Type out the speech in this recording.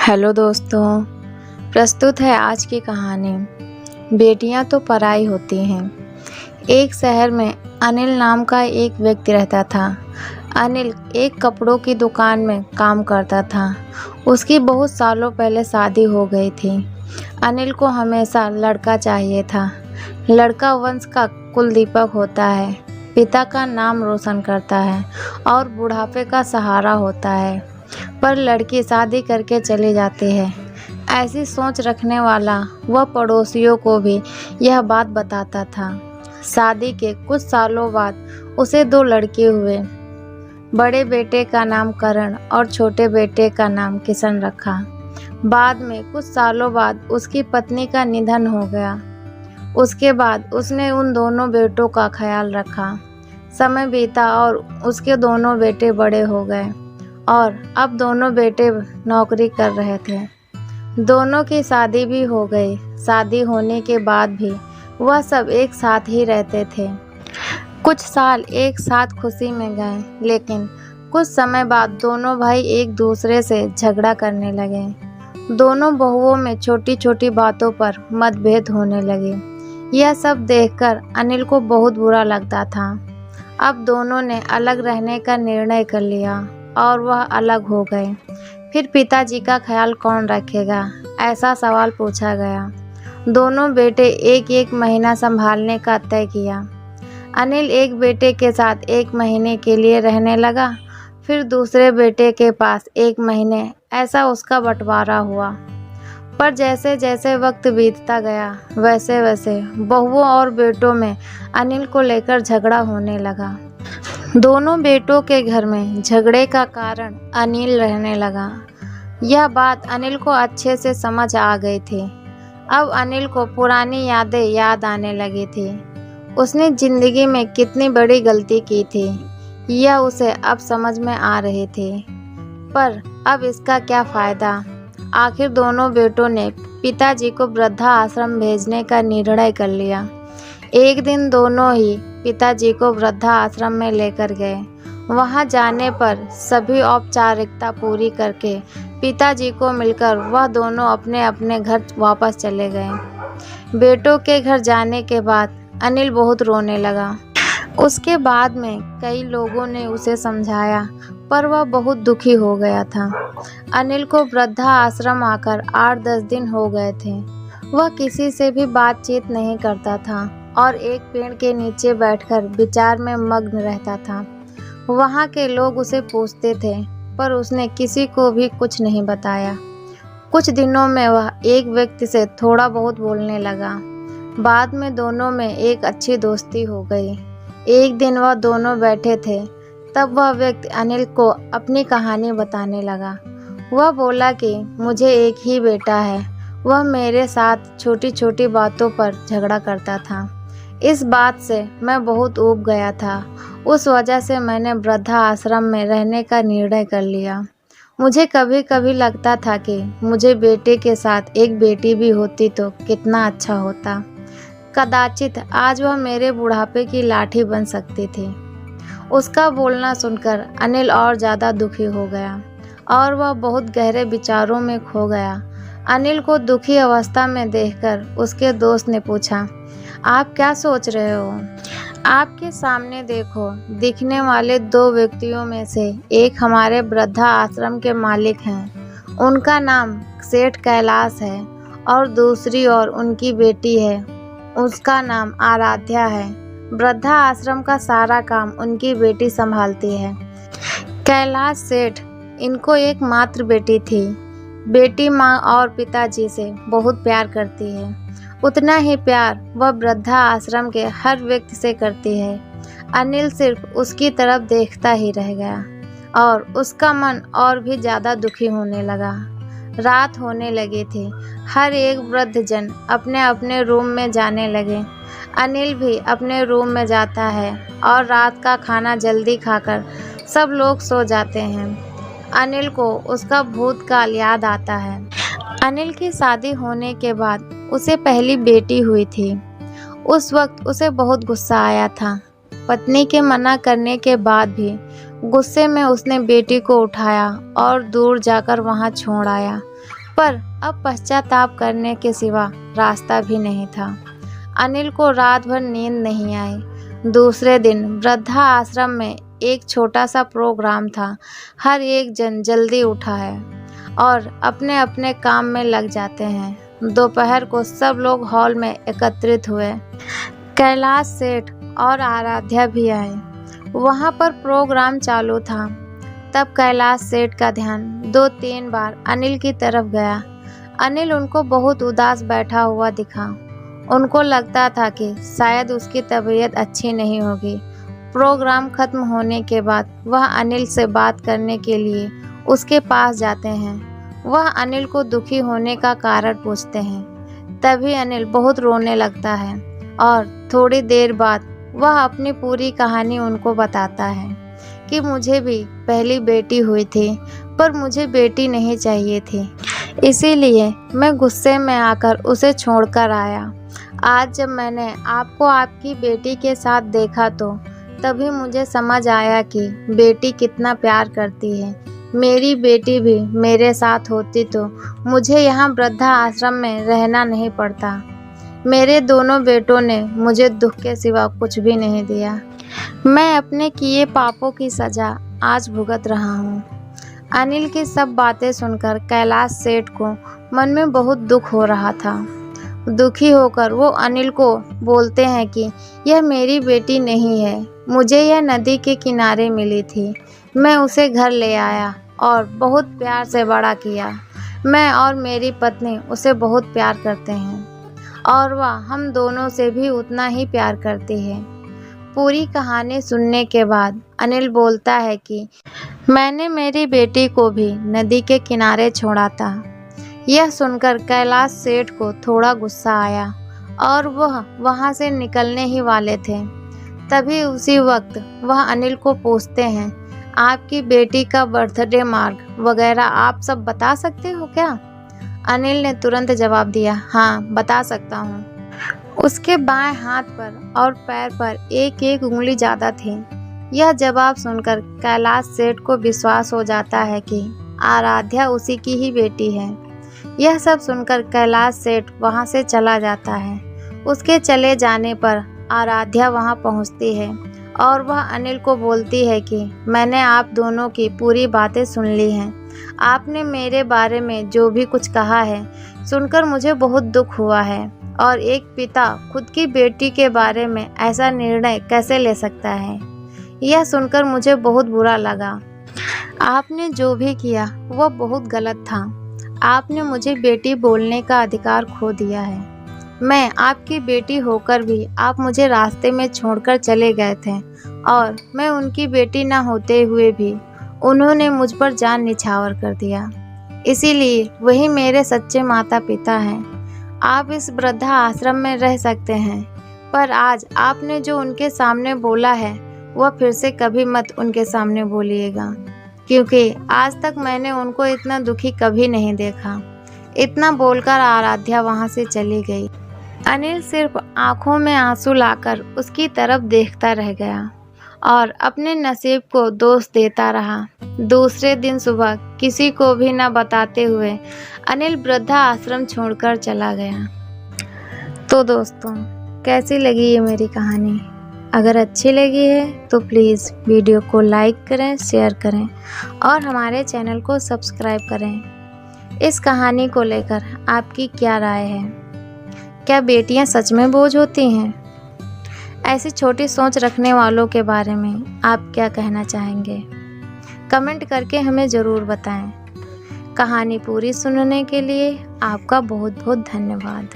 Hello दोस्तों, प्रस्तुत है आज की कहानी। बेटियां तो पराई होती हैं। एक शहर में अनिल नाम का एक व्यक्ति रहता था। अनिल एक कपड़ों की दुकान में काम करता था। उसकी बहुत सालों पहले शादी हो गई थी। अनिल को हमेशा लड़का चाहिए था। लड़का वंश का कुल दीपक होता है, पिता का नाम रोशन करता है और बुढ़ापे का सहारा होता है। पर लड़की शादी करके चली जाती है। ऐसी सोच रखने वाला वह पड़ोसियों को भी यह बात बताता था। शादी के कुछ सालों बाद उसे 2 लड़के हुए। बड़े बेटे का नाम करण और छोटे बेटे का नाम किशन रखा। बाद में कुछ सालों बाद उसकी पत्नी का निधन हो गया। उसके बाद उसने उन दोनों बेटों का ख्याल रखा। समय बीता और उसके दोनों बेटे बड़े हो गए और अब दोनों बेटे नौकरी कर रहे थे। दोनों की शादी भी हो गई। शादी होने के बाद भी वह सब एक साथ ही रहते थे। कुछ साल एक साथ खुशी में गए, लेकिन कुछ समय बाद दोनों भाई एक दूसरे से झगड़ा करने लगे। दोनों बहुओं में छोटी छोटी बातों पर मतभेद होने लगे। यह सब देखकर अनिल को बहुत बुरा लगता था। अब दोनों ने अलग रहने का निर्णय कर लिया और वह अलग हो गए। फिर पिताजी का ख्याल कौन रखेगा, ऐसा सवाल पूछा गया। दोनों बेटे एक एक महीना संभालने का तय किया। अनिल एक बेटे के साथ 1 महीने के लिए रहने लगा, फिर दूसरे बेटे के पास 1 महीने, ऐसा उसका बंटवारा हुआ। पर जैसे जैसे वक्त बीतता गया वैसे वैसे बहुओं और बेटों में अनिल को लेकर झगड़ा होने लगा। दोनों बेटों के घर में झगड़े का कारण अनिल रहने लगा। यह बात अनिल को अच्छे से समझ आ गई थी। अब अनिल को पुरानी यादें याद आने लगी थी। उसने जिंदगी में कितनी बड़ी गलती की थी, यह उसे अब समझ में आ रही थी। पर अब इसका क्या फ़ायदा। आखिर दोनों बेटों ने पिताजी को वृद्धा आश्रम भेजने का निर्णय कर लिया। एक दिन दोनों ही पिताजी को वृद्धा आश्रम में लेकर गए। वहां जाने पर सभी औपचारिकता पूरी करके पिताजी को मिलकर वह दोनों अपने अपने घर वापस चले गए। बेटों के घर जाने के बाद अनिल बहुत रोने लगा। उसके बाद में कई लोगों ने उसे समझाया, पर वह बहुत दुखी हो गया था। अनिल को वृद्धा आश्रम आकर 8-10 दिन हो गए थे। वह किसी से भी बातचीत नहीं करता था और एक पेड़ के नीचे बैठकर विचार में मग्न रहता था। वहाँ के लोग उसे पूछते थे, पर उसने किसी को भी कुछ नहीं बताया। कुछ दिनों में वह एक व्यक्ति से थोड़ा बहुत बोलने लगा। बाद में दोनों में एक अच्छी दोस्ती हो गई। एक दिन वह दोनों बैठे थे, तब वह व्यक्ति अनिल को अपनी कहानी बताने लगा। वह बोला कि मुझे एक ही बेटा है। वह मेरे साथ छोटी छोटी बातों पर झगड़ा करता था। इस बात से मैं बहुत ऊब गया था। उस वजह से मैंने वृद्धा आश्रम में रहने का निर्णय कर लिया। मुझे कभी कभी लगता था कि मुझे बेटे के साथ एक बेटी भी होती तो कितना अच्छा होता। कदाचित आज वह मेरे बुढ़ापे की लाठी बन सकती थी। उसका बोलना सुनकर अनिल और ज़्यादा दुखी हो गया और वह बहुत गहरे विचारों में खो गया। अनिल को दुखी अवस्था में देखकर उसके दोस्त ने पूछा, आप क्या सोच रहे हो? आपके सामने देखो, दिखने वाले 2 व्यक्तियों में से एक हमारे वृद्धा आश्रम के मालिक हैं। उनका नाम सेठ कैलाश है और दूसरी ओर उनकी बेटी है, उसका नाम आराध्या है। वृद्धा आश्रम का सारा काम उनकी बेटी संभालती है। कैलाश सेठ, इनको एक मात्र बेटी थी। बेटी माँ और पिताजी से बहुत प्यार करती है। उतना ही प्यार वह वृद्धा आश्रम के हर व्यक्ति से करती है। अनिल सिर्फ उसकी तरफ देखता ही रह गया और उसका मन और भी ज़्यादा दुखी होने लगा। रात होने लगी थी। हर एक वृद्धजन अपने अपने रूम में जाने लगे। अनिल भी अपने रूम में जाता है और रात का खाना जल्दी खाकर सब लोग सो जाते हैं। अनिल को उसका भूतकाल याद आता है। अनिल की शादी होने के बाद उसे पहली बेटी हुई थी। उस वक्त उसे बहुत गुस्सा आया था। पत्नी के मना करने के बाद भी गुस्से में उसने बेटी को उठाया और दूर जाकर वहां छोड़ आया। पर अब पश्चाताप करने के सिवा रास्ता भी नहीं था। अनिल को रात भर नींद नहीं आई। दूसरे दिन वृद्धा आश्रम में एक छोटा सा प्रोग्राम था। हर एक जन जल्दी उठा है और अपने अपने काम में लग जाते हैं। दोपहर को सब लोग हॉल में एकत्रित हुए। कैलाश सेठ और आराध्या भी आए। वहाँ पर प्रोग्राम चालू था। तब कैलाश सेठ का ध्यान 2-3 बार अनिल की तरफ गया। अनिल उनको बहुत उदास बैठा हुआ दिखा। उनको लगता था कि शायद उसकी तबीयत अच्छी नहीं होगी। प्रोग्राम खत्म होने के बाद वह अनिल से बात करने के लिए उसके पास जाते हैं। वह अनिल को दुखी होने का कारण पूछते हैं। तभी अनिल बहुत रोने लगता है और थोड़ी देर बाद वह अपनी पूरी कहानी उनको बताता है कि मुझे भी पहली बेटी हुई थी, पर मुझे बेटी नहीं चाहिए थी, इसीलिए मैं गुस्से में आकर उसे छोड़कर आया। आज जब मैंने आपको आपकी बेटी के साथ देखा तो तभी मुझे समझ आया कि बेटी कितना प्यार करती है। मेरी बेटी भी मेरे साथ होती तो मुझे यहाँ वृद्धा आश्रम में रहना नहीं पड़ता। मेरे दोनों बेटों ने मुझे दुख के सिवा कुछ भी नहीं दिया। मैं अपने किए पापों की सज़ा आज भुगत रहा हूँ। अनिल की सब बातें सुनकर कैलाश सेठ को मन में बहुत दुख हो रहा था। दुखी होकर वो अनिल को बोलते हैं कि यह मेरी बेटी नहीं है, मुझे यह नदी के किनारे मिली थी। मैं उसे घर ले आया और बहुत प्यार से बड़ा किया। मैं और मेरी पत्नी उसे बहुत प्यार करते हैं और वह हम दोनों से भी उतना ही प्यार करती है। पूरी कहानी सुनने के बाद अनिल बोलता है कि मैंने मेरी बेटी को भी नदी के किनारे छोड़ा था। यह सुनकर कैलाश सेठ को थोड़ा गुस्सा आया और वह वहाँ से निकलने ही वाले थे। तभी उसी वक्त वह अनिल को पूछते हैं, आपकी बेटी का बर्थडे मार्क वगैरह आप सब बता सकते हो क्या? अनिल ने तुरंत जवाब दिया, हाँ बता सकता हूँ। उसके बाएं हाथ पर और पैर पर एक एक उंगली ज़्यादा थी। यह जवाब सुनकर कैलाश सेठ को विश्वास हो जाता है कि आराध्या उसी की ही बेटी है। यह सब सुनकर कैलाश सेठ वहाँ से चला जाता है। उसके चले जाने पर आराध्या वहाँ पहुँचती है और वह अनिल को बोलती है कि मैंने आप दोनों की पूरी बातें सुन ली हैं। आपने मेरे बारे में जो भी कुछ कहा है सुनकर मुझे बहुत दुख हुआ है और एक पिता खुद की बेटी के बारे में ऐसा निर्णय कैसे ले सकता है। यह सुनकर मुझे बहुत बुरा लगा। आपने जो भी किया वह बहुत गलत था। आपने मुझे बेटी बोलने का अधिकार खो दिया है। मैं आपकी बेटी होकर भी आप मुझे रास्ते में छोड़कर चले गए थे और मैं उनकी बेटी न होते हुए भी उन्होंने मुझ पर जान निछावर कर दिया। इसीलिए वही मेरे सच्चे माता पिता हैं। आप इस वृद्धा आश्रम में रह सकते हैं, पर आज आपने जो उनके सामने बोला है वह फिर से कभी मत उनके सामने बोलिएगा, क्योंकि आज तक मैंने उनको इतना दुखी कभी नहीं देखा। इतना बोलकर आराध्या वहाँ से चली गई। अनिल सिर्फ आंखों में आंसू लाकर उसकी तरफ देखता रह गया और अपने नसीब को दोष देता रहा। दूसरे दिन सुबह किसी को भी न बताते हुए अनिल वृद्धा आश्रम छोड़कर चला गया। तो दोस्तों, कैसी लगी ये मेरी कहानी? अगर अच्छी लगी है तो प्लीज़ वीडियो को लाइक करें, शेयर करें और हमारे चैनल को सब्सक्राइब करें। इस कहानी को लेकर आपकी क्या राय है? क्या बेटियां सच में बोझ होती हैं? ऐसी छोटी सोच रखने वालों के बारे में आप क्या कहना चाहेंगे? कमेंट करके हमें ज़रूर बताएं। कहानी पूरी सुनने के लिए आपका बहुत बहुत धन्यवाद।